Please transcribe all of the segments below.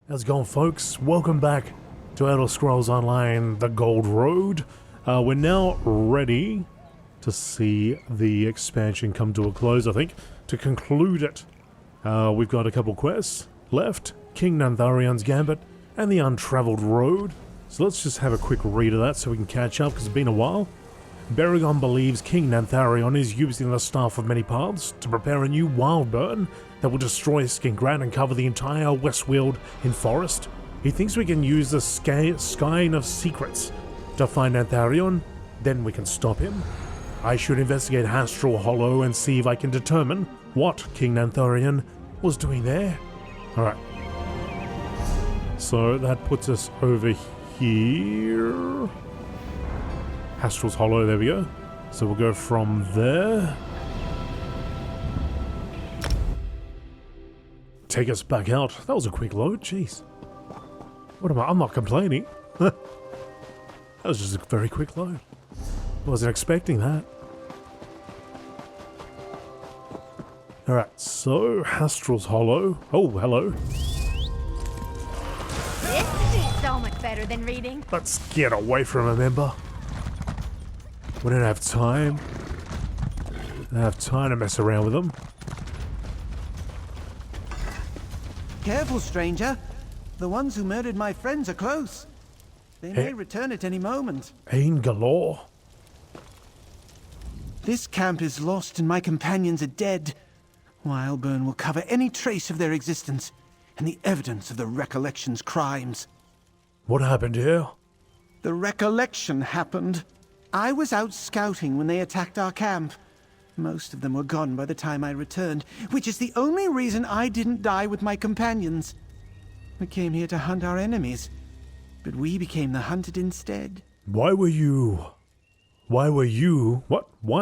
How's it going, folks? Welcome back to Elder Scrolls Online, The Gold Road. We're now ready to see the expansion come to a close, I think. To conclude it, we've got a couple quests left. King Nantharion's Gambit and the Untraveled Road. So let's just have a quick read of that so we can catch up, because it's been a while. Beragon believes King Nantharion is using the Staff of Many Paths to prepare a new wild burn that will destroy Skingrad and cover the entire West Weald in forest. He thinks we can use the Skein of Secrets to find Nantharion, then we can stop him. I should investigate Hastrel Hollow and see if I can determine what King Nantharion was doing there. Alright. So that puts us over here. Hastrel's Hollow, there we go. So we'll go from there. Take us back out. That was a quick load, jeez. What am I? I'm not complaining. That was just a very quick load. Wasn't expecting that. Alright, so Hastrel's Hollow. Oh, hello. This is so much better than reading. Let's get away from him, Ember. We don't have time. I don't have time to mess around with them. Careful, stranger. The ones who murdered my friends are close. They may return at any moment. Ain galore. This camp is lost and my companions are dead. Wildburn will cover any trace of their existence and the evidence of the Recollection's crimes. What happened here? The Recollection happened. I was out scouting when they attacked our camp. Most of them were gone by the time I returned, which is the only reason I didn't die with my companions. We came here to hunt our enemies, but we became the hunted instead. Why were you hunting? Why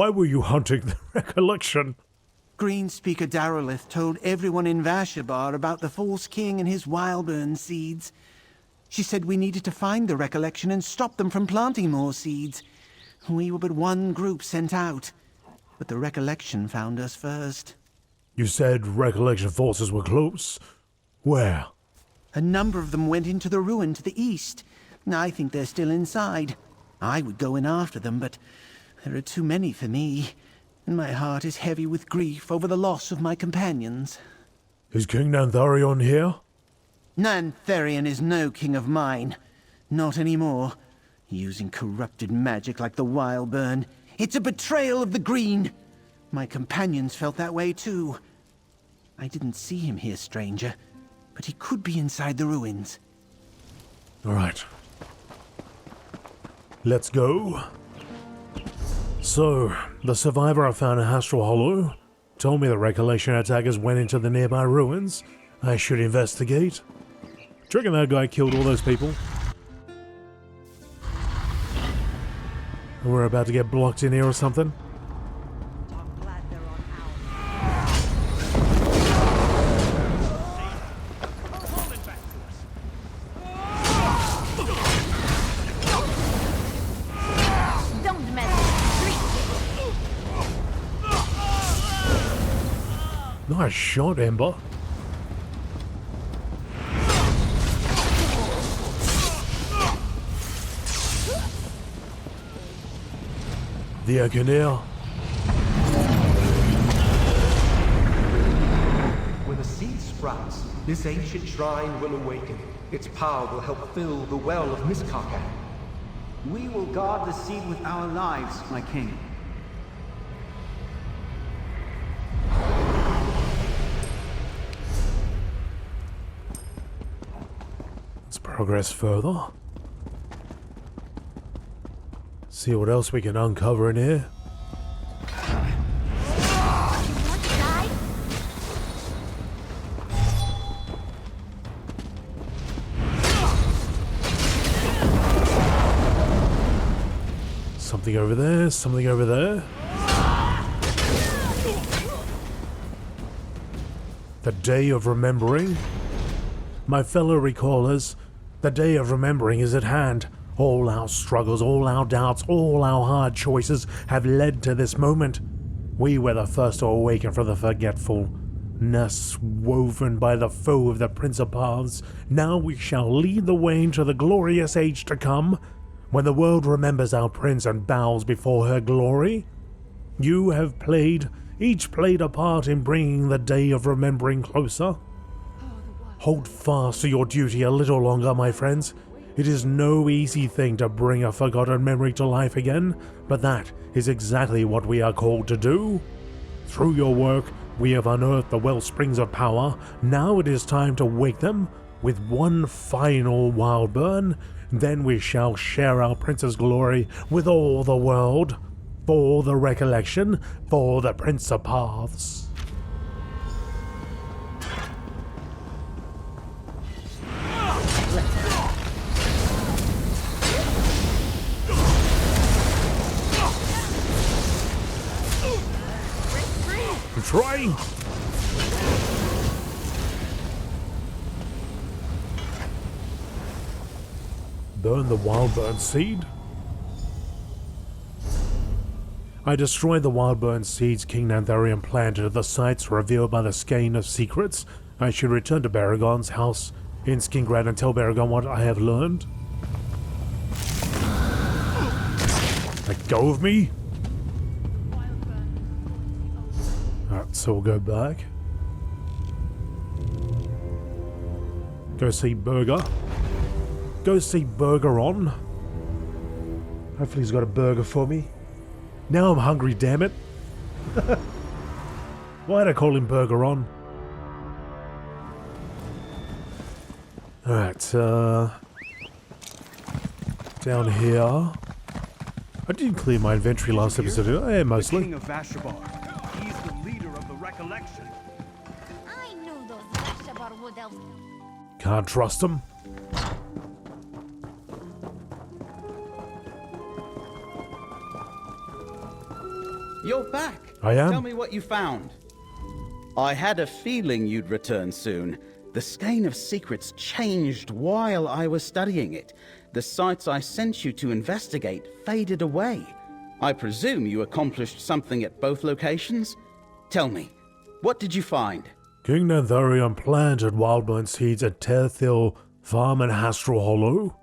were you hunting the Recollection? Greenspeaker Darolith told everyone in Vashabar about the false king and his Wildburn seeds. She said we needed to find the Recollection and stop them from planting more seeds. We were but one group sent out, but the Recollection found us first. You said Recollection forces were close. Where? A number of them went into the ruin to the east. I think they're still inside. I would go in after them, but there are too many for me, and my heart is heavy with grief over the loss of my companions. Is King Nantharion here? Nantharion is no king of mine. Not anymore. Using corrupted magic like the Wildburn. It's a betrayal of the Green. My companions felt that way too. I didn't see him here, stranger, but he could be inside the ruins. Alright. Let's go. So, the survivor I found in Hastrel Hollow told me the Recollection attackers went into the nearby ruins. I should investigate. Do you reckon that guy killed all those people? We're about to get blocked in here or something? I'm glad they're on our. Don't mess with Nice shot, Ember. The Agonair. When a seed sprouts, this ancient shrine will awaken. Its power will help fill the well of Miscarcand. We will guard the seed with our lives, my king. Let's progress further. See what else we can uncover in here. Something over there, something over there. The Day of Remembering. My fellow recallers, the Day of Remembering is at hand. All our struggles, all our doubts, all our hard choices have led to this moment. We were the first to awaken from the forgetfulness woven by the foe of the Prince of Paths. Now we shall lead the way into the glorious age to come, when the world remembers our prince and bows before her glory. You have each played a part in bringing the day of remembering closer. Hold fast to your duty a little longer, my friends. It is no easy thing to bring a forgotten memory to life again, but that is exactly what we are called to do. Through your work, we have unearthed the wellsprings of power. Now it is time to wake them with one final wild burn. Then we shall share our prince's glory with all the world. For the Recollection, for the Prince of Paths. I'm trying! Burn the wild burn seed. I destroyed the wild burn seeds King Nantharion planted at the sites revealed by the Skein of Secrets. I should return to Beragon's house in Skingrad and tell Beragon what I have learned. Let go of me! Alright, so we'll go back. Go see Burger. Go see Beragon. Hopefully he's got a burger for me. Now I'm hungry, damn it. Why'd I call him Beragon? Alright, down here. I didn't clear my inventory last episode. Yeah, mostly. The King of Vashabar. He's the leader of the Recollection. I knew those Vashabar wood elves. Can't trust him. You're back. I am. Tell me what you found. I had a feeling you'd return soon. The Skein of Secrets changed while I was studying it. The sites I sent you to investigate faded away. I presume you accomplished something at both locations? Tell me, what did you find? King Nantharion planted wildburn seeds at Terthil Farm and Hastrel Hollow.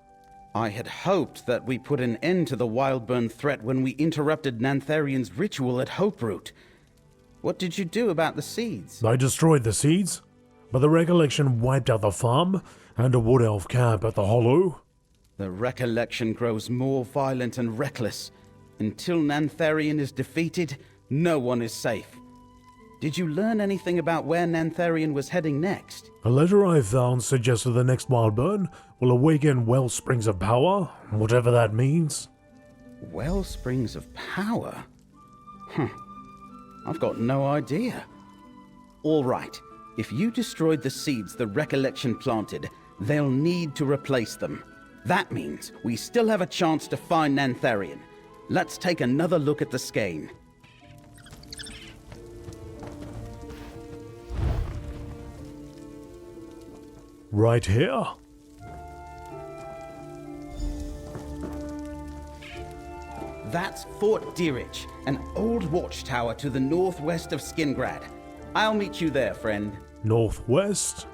I had hoped that we put an end to the Wildburn threat when we interrupted Nantharion's ritual at Hoperoot. What did you do about the seeds? I destroyed the seeds, but the Recollection wiped out the farm and a wood elf camp at the Hollow. The Recollection grows more violent and reckless. Until Nantharion is defeated, no one is safe. Did you learn anything about where Nantharion was heading next? A letter I found suggested the next wildburn will awaken wellsprings of power, whatever that means. Wellsprings of power? I've got no idea. All right, if you destroyed the seeds the Recollection planted, they'll need to replace them. That means we still have a chance to find Nantharion. Let's take another look at the skein. Right here. That's Fort Dirich, an old watchtower to the northwest of Skingrad. I'll meet you there, friend. Northwest?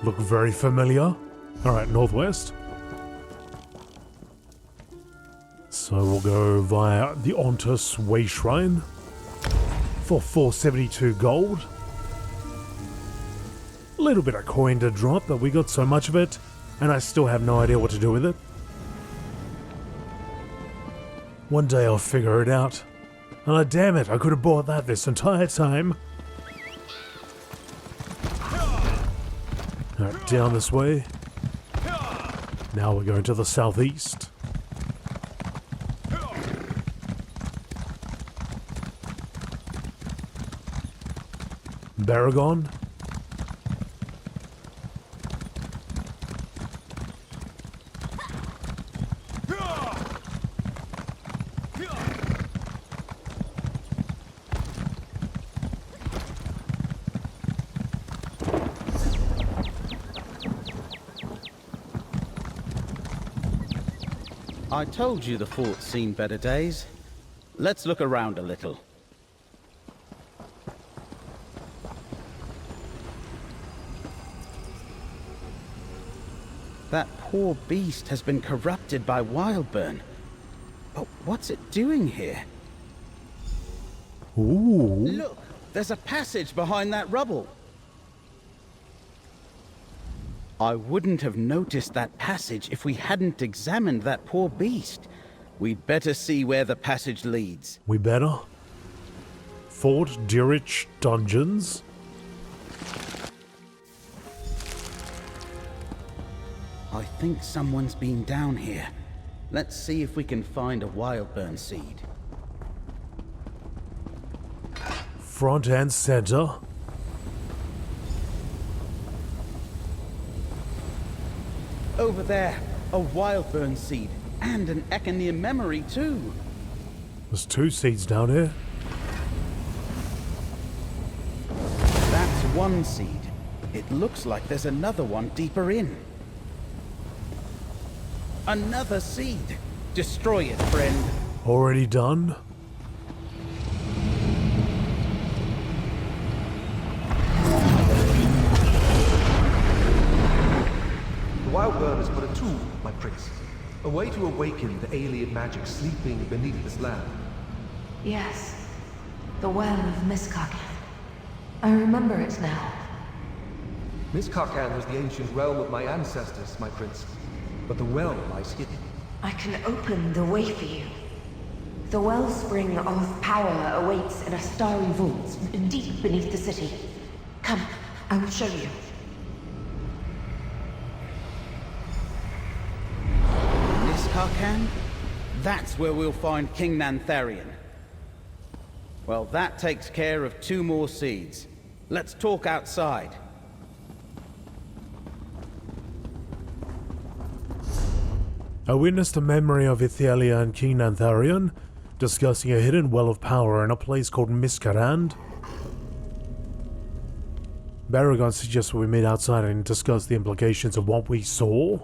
Look very familiar. Alright, northwest. So we'll go via the Ontus Way Shrine for 472 gold. A little bit of coin to drop, but we got so much of it, and I still have no idea what to do with it. One day I'll figure it out. And damn it, I could have bought that this entire time. Alright, down this way. Now we're going to the southeast. Beragon. I told you the fort's seen better days. Let's look around a little. That poor beast has been corrupted by Wildburn. But what's it doing here? Ooh. Look, there's a passage behind that rubble. I wouldn't have noticed that passage if we hadn't examined that poor beast. We'd better see where the passage leads. We better. Fort Dirich Dungeons. I think someone's been down here. Let's see if we can find a Wildburn seed. Front and center. Over there, a Wildburn seed, and an Echanian memory too. There's 2 seeds down here. That's one seed. It looks like there's another one deeper in. Another seed. Destroy it, friend. Already done. The Wildburn is but a tool, my prince. A way to awaken the Ayleid magic sleeping beneath this land. Yes. The Well of Miscarcand. I remember it now. Miscarcand was the ancient realm of my ancestors, my prince. But the well lies hidden. I can open the way for you. The wellspring of power awaits in a starry vault deep beneath the city. Come, I will show you. Miscarcand? That's where we'll find King Nantharion. Well, that takes care of 2 more seeds. Let's talk outside. I witnessed a memory of Ithelia and King Nantharion discussing a hidden well of power in a place called Miscarcand. Beragon suggests we meet outside and discuss the implications of what we saw.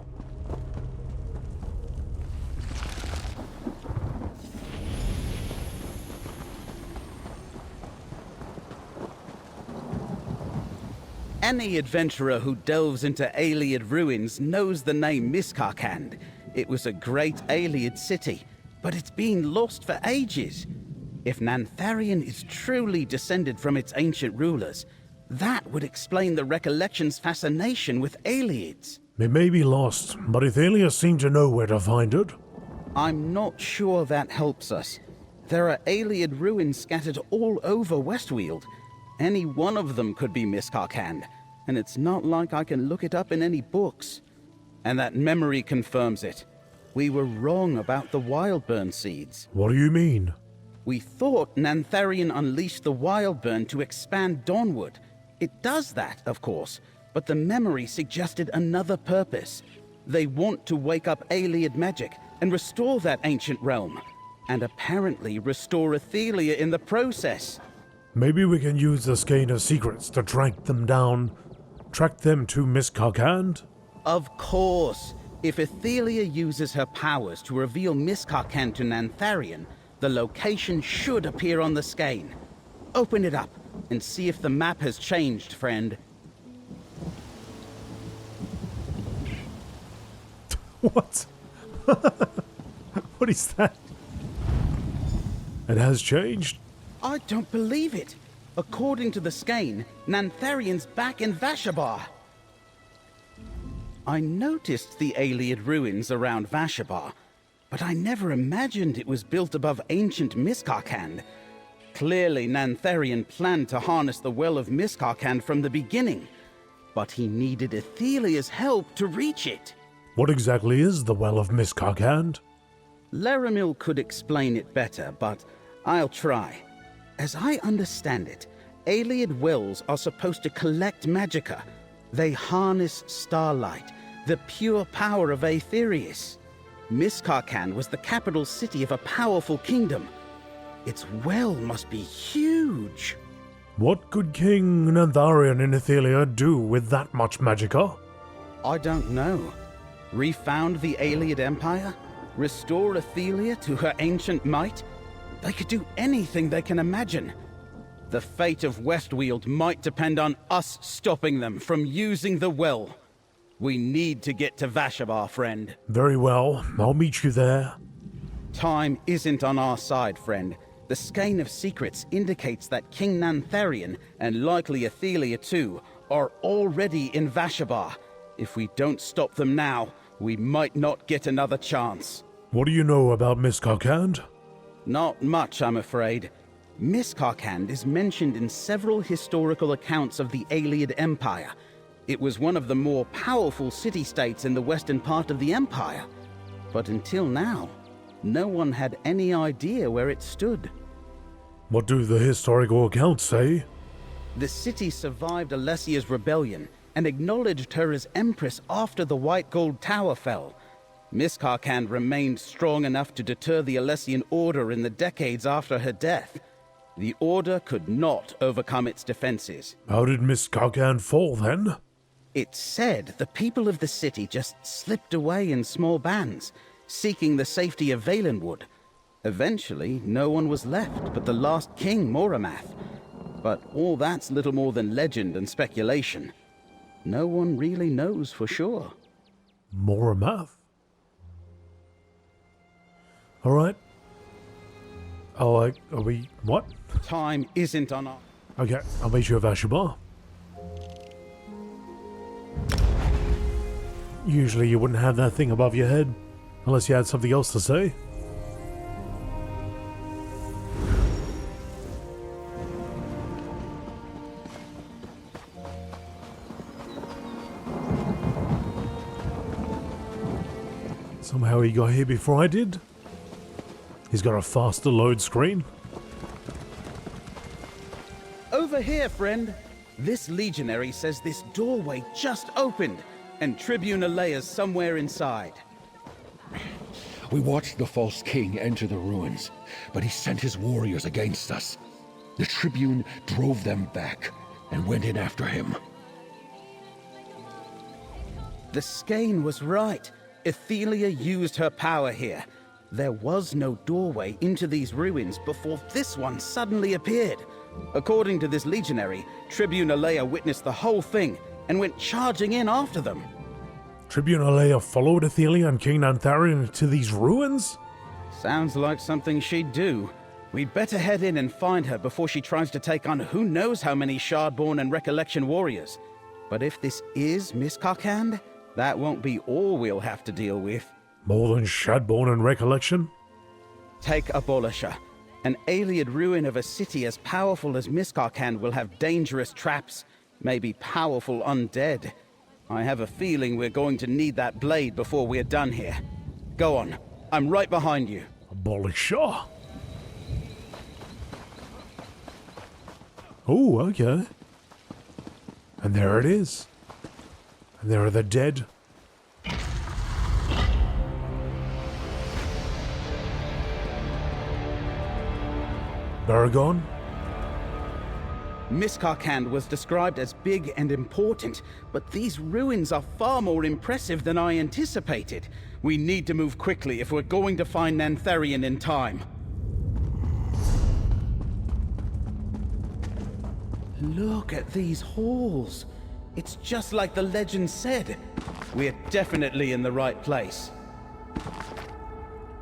Any adventurer who delves into Ayleid ruins knows the name Miscarcand. It was a great Ayleid city, but it's been lost for ages. If Nantharion is truly descended from its ancient rulers, that would explain the Recollection's fascination with Ayleids. It may be lost, but Ithelia seemed to know where to find it. I'm not sure that helps us. There are Ayleid ruins scattered all over West Weald. Any one of them could be Miscarcand, and it's not like I can look it up in any books. And that memory confirms it. We were wrong about the Wildburn seeds. What do you mean? We thought Nantharion unleashed the Wildburn to expand Dawnwood. It does that, of course, but the memory suggested another purpose. They want to wake up Ayleid magic and restore that ancient realm. And apparently restore Ithelia in the process. Maybe we can use the Skein of Secrets to track them down. Track them to Miscarcand? Of course. If Ithelia uses her powers to reveal Miscarcand to Nantharion, the location should appear on the skein. Open it up and see if the map has changed, friend. What? What is that? It has changed? I don't believe it. According to the skein, Nantharion's back in Vashabar. I noticed the Ayleid ruins around Vashabar, but I never imagined it was built above ancient Miscarcand. Clearly, Nantharion planned to harness the Well of Miscarcand from the beginning, but he needed Ithelia's help to reach it. What exactly is the Well of Miscarcand? Laramil could explain it better, but I'll try. As I understand it, Ayleid wells are supposed to collect magicka. They harness starlight, the pure power of Aetherius. Miscarcand was the capital city of a powerful kingdom. Its well must be huge. What could King Nantharion and Ithelia do with that much magicka? I don't know. Refound the Ayleid Empire? Restore Ithelia to her ancient might? They could do anything they can imagine. The fate of West Weald might depend on us stopping them from using the well. We need to get to Vashabar, friend. Very well, I'll meet you there. Time isn't on our side, friend. The Skein of Secrets indicates that King Nantharion, and likely Ithelia too, are already in Vashabar. If we don't stop them now, we might not get another chance. What do you know about Miscarcand? Not much, I'm afraid. Miscarcand is mentioned in several historical accounts of the Ayleid Empire. It was one of the more powerful city-states in the western part of the Empire. But until now, no one had any idea where it stood. What do the historical accounts say? The city survived Alessia's rebellion and acknowledged her as Empress after the White Gold Tower fell. Miscarcand remained strong enough to deter the Alessian Order in the decades after her death. The Order could not overcome its defenses. How did Miscarcand fall then? It's said the people of the city just slipped away in small bands, seeking the safety of Valenwood. Eventually, no one was left but the last king, Moramath. But all that's little more than legend and speculation. No one really knows for sure. Moramath? Alright. Are we... what? Time isn't on our... Okay, I'll meet you at Vashabar. Usually you wouldn't have that thing above your head, unless you had something else to say. Somehow he got here before I did. He's got a faster load screen. Over here, friend. This legionary says this doorway just opened, and Tribune Alea's somewhere inside. We watched the false king enter the ruins, but he sent his warriors against us. The Tribune drove them back and went in after him. The Skein was right. Ithelia used her power here. There was no doorway into these ruins before this one suddenly appeared. According to this legionary, Tribune Alea witnessed the whole thing and went charging in after them. Tribune Alea followed Ithelia and King Nantharion to these ruins? Sounds like something she'd do. We'd better head in and find her before she tries to take on who knows how many Shardborn and Recollection warriors. But if this is Miscarcand, that won't be all we'll have to deal with. More than Shadborn and Recollection? Take Abolisher. An Ayleid ruin of a city as powerful as Miscarcand will have dangerous traps, maybe powerful undead. I have a feeling we're going to need that blade before we're done here. Go on. I'm right behind you. Abolisher? Oh, okay. And there it is. And there are the dead. Beragon? Miscarcand was described as big and important, but these ruins are far more impressive than I anticipated. We need to move quickly if we're going to find Nantharion in time. Look at these halls. It's just like the legend said. We're definitely in the right place.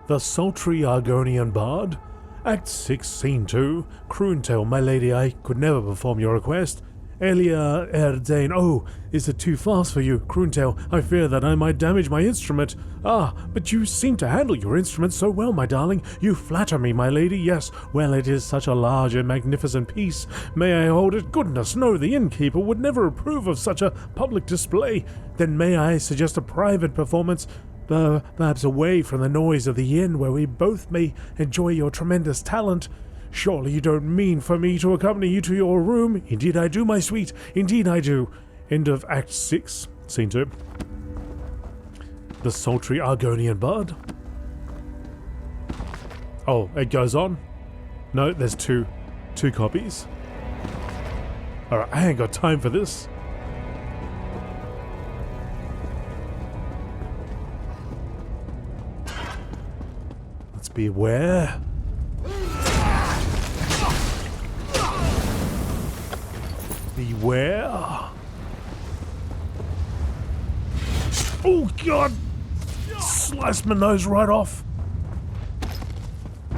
The Sultry Argonian Bard? Act 6, Scene 2. Croontail, my lady, I could never perform your request. Elia Erdane, oh, is it too fast for you? Croontail, I fear that I might damage my instrument. Ah, but you seem to handle your instrument so well, my darling. You flatter me, my lady, yes. Well, it is such a large and magnificent piece. May I hold it? Goodness, no, the innkeeper would never approve of such a public display. Then may I suggest a private performance? Perhaps away from the noise of the inn, where we both may enjoy your tremendous talent. Surely you don't mean for me to accompany you to your room? Indeed I do, my sweet. Indeed I do. End of Act 6, Scene 2. The Sultry Argonian Bard. Oh, it goes on? No, there's two copies. Alright, I ain't got time for this. Beware. Beware. Oh god! Sliced my nose right off.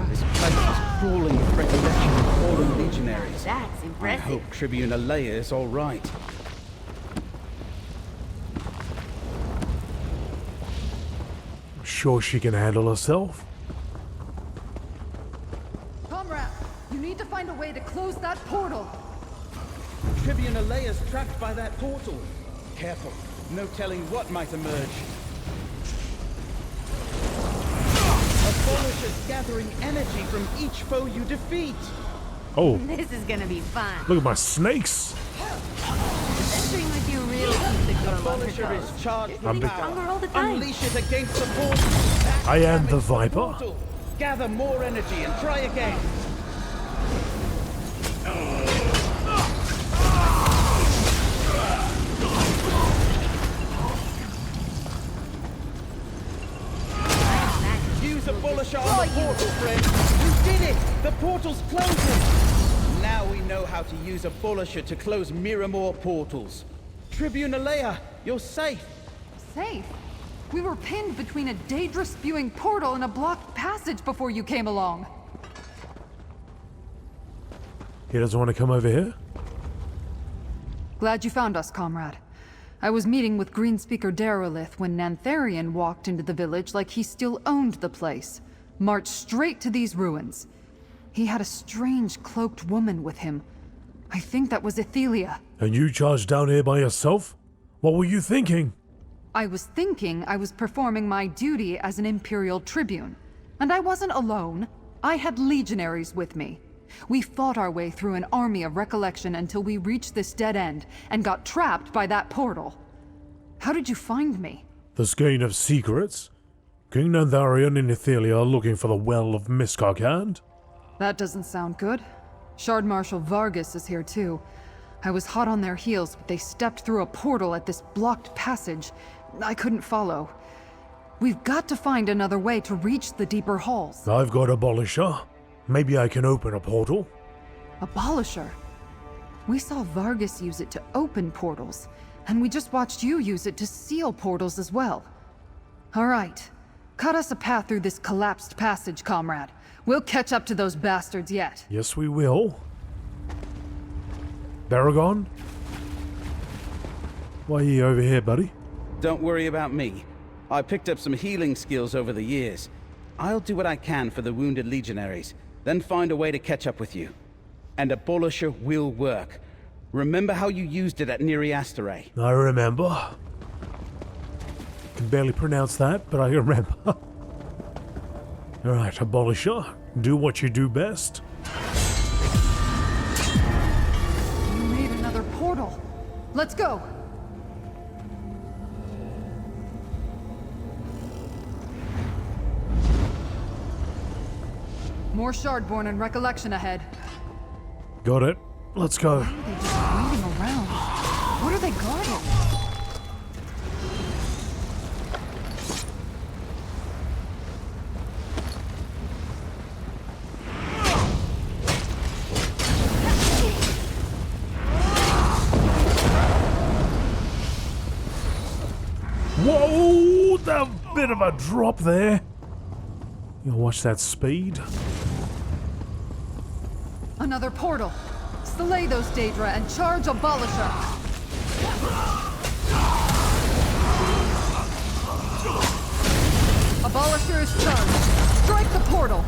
This place is crawling with recollection of fallen legionaries. That's I impressive. hope Tribune Ayleid is all right. Sure she can handle herself. Comrade, you need to find a way to close that portal. Tribune Ayleid is trapped by that portal. Careful, no telling what might emerge. Abolish is gathering energy from each foe you defeat. Oh, This is gonna be fun. look at my snakes. Adventuring with you really keeps the girl on her Abolisher toes. is charged You're with getting power. stronger all the time. Unleash it against the portal. I am the Damage Viper. portal. Gather more energy and try again. Use Abolisher on the portal, friend. You did it! The portal's closing! Now we know how to use Abolisher to close Miramore portals. Tribune Ayleid, you're safe. Safe? We were pinned between a Daedra-spewing portal and a blocked passage before you came along. He doesn't want to come over here? Glad you found us, comrade. I was meeting with Greenspeaker Derelith when Nantharion walked into the village like he still owned the place. Marched straight to these ruins. He had a strange cloaked woman with him. I think that was Ithelia. And you charged down here by yourself? What were you thinking? I was thinking I was performing my duty as an Imperial tribune. And I wasn't alone. I had legionaries with me. We fought our way through an army of Recollection until we reached this dead end and got trapped by that portal. How did you find me? The skein of secrets? King Nantharion and Ithelia are looking for the well of Miscarcand? That doesn't sound good. Shard Marshal Vargas is here too. I was hot on their heels, but they stepped through a portal at this blocked passage. I couldn't follow. We've got to find another way to reach the deeper halls. I've got Abolisher. Maybe I can open a portal. Abolisher? We saw Vargas use it to open portals, and we just watched you use it to seal portals as well. All right. Cut us a path through this collapsed passage, comrade. We'll catch up to those bastards yet. Yes, we will. Beragon? Why are you over here, buddy? Don't worry about me. I picked up some healing skills over the years. I'll do what I can for the wounded legionaries, then find a way to catch up with you. And Abolisher will work. Remember how you used it at Neriasteray? I remember. Can barely pronounce that, but I remember. Alright, Abolisher, do what you do best. You made another portal. Let's go. More Shardborn and Recollection ahead. Got it. Let's go. They're just waiting around. What are they guarding? Whoa! That bit of a drop there. You watch that speed. Another portal. Slay those Daedra and charge Abolisher. Abolisher is charged. Strike the portal.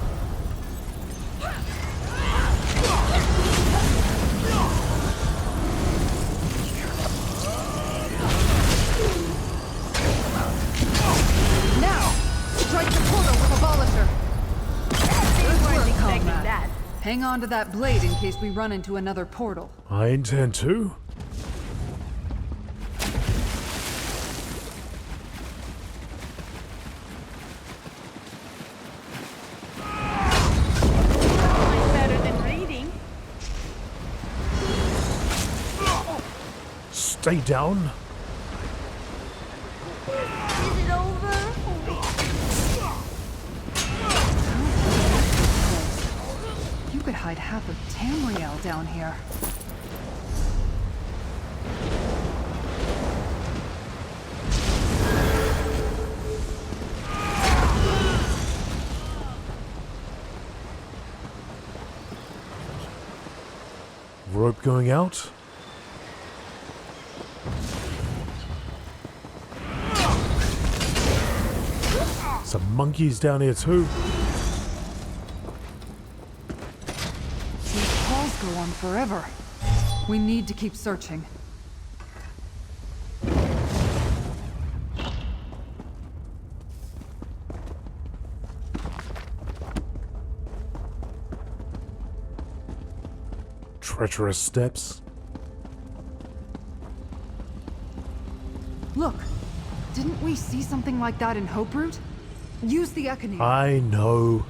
Now, strike the portal with Abolisher. Good work, comrade. Hang on to that blade in case we run into another portal. I intend to. Better than reading. Stay down. Is it over? occupied half of Tamriel down here. Rope going out. Some monkeys down here too. These calls go on forever. We need to keep searching. Treacherous steps. Look, didn't we see something like that in Hope Root? Use the Econy. I know.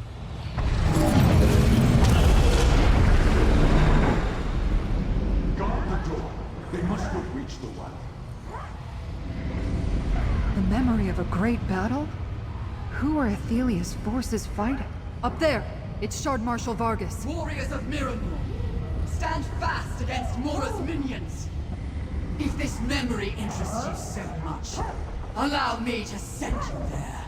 Guard the door. They must not reach the well. The memory of a great battle? Who are Ithelia's forces fighting? Up there! It's Shard Marshal Vargas. Warriors of Miramor, stand fast against Mora's minions! If this memory interests you so much, allow me to send you there.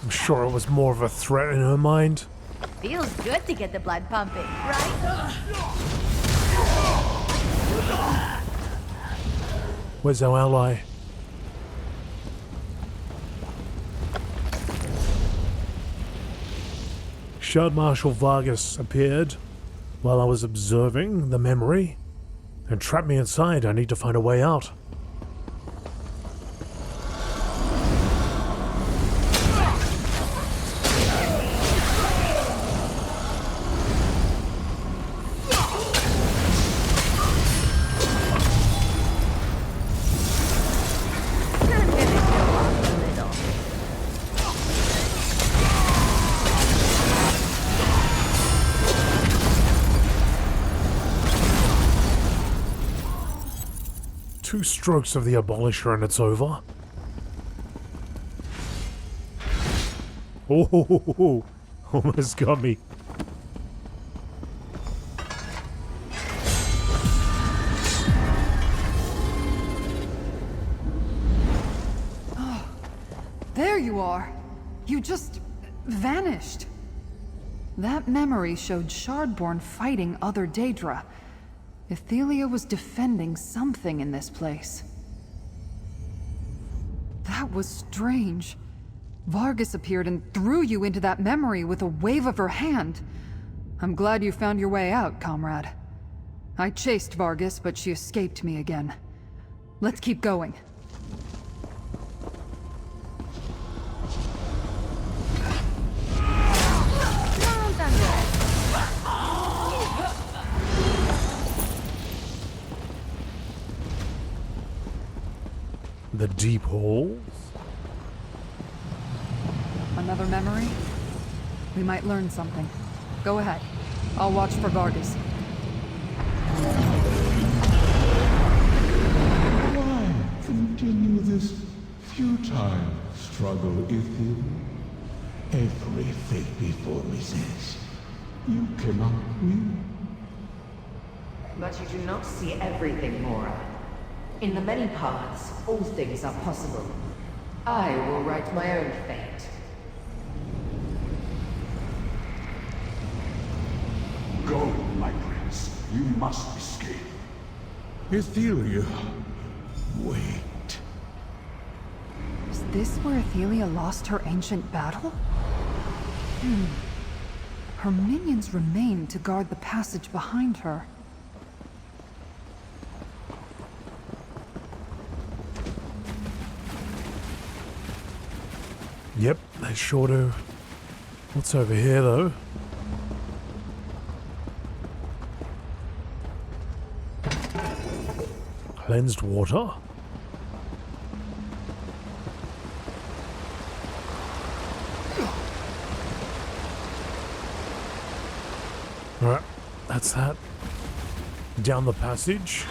I'm sure it was more of a threat in her mind. Feels good to get the blood pumping, right? Where's our ally? Shard Marshal Vargas appeared while I was observing the memory and trapped me inside. I need to find a way out. Two strokes of the Abolisher and it's over. Oh, almost got me. Oh, there you are. You just vanished. That memory showed Shardborn fighting other Daedra. Ithelia was defending something in this place. That was strange. Vargas appeared and threw you into that memory with a wave of her hand. I'm glad you found your way out, comrade. I chased Vargas, but she escaped me again. Let's keep going. The deep halls? Another memory? We might learn something. Go ahead. I'll watch for Vargas. Why continue this futile struggle, Ithelia? Every fate before me says you cannot win. But you do not see everything, Mora. In the many paths, all things are possible. I will write my own fate. Go, my prince. You must escape. Ithelia, wait. Is this where Ithelia lost her ancient battle? Her minions remain to guard the passage behind her. Yep, they sure do. What's over here, though? Cleansed water? Alright, that's that. Down the passage.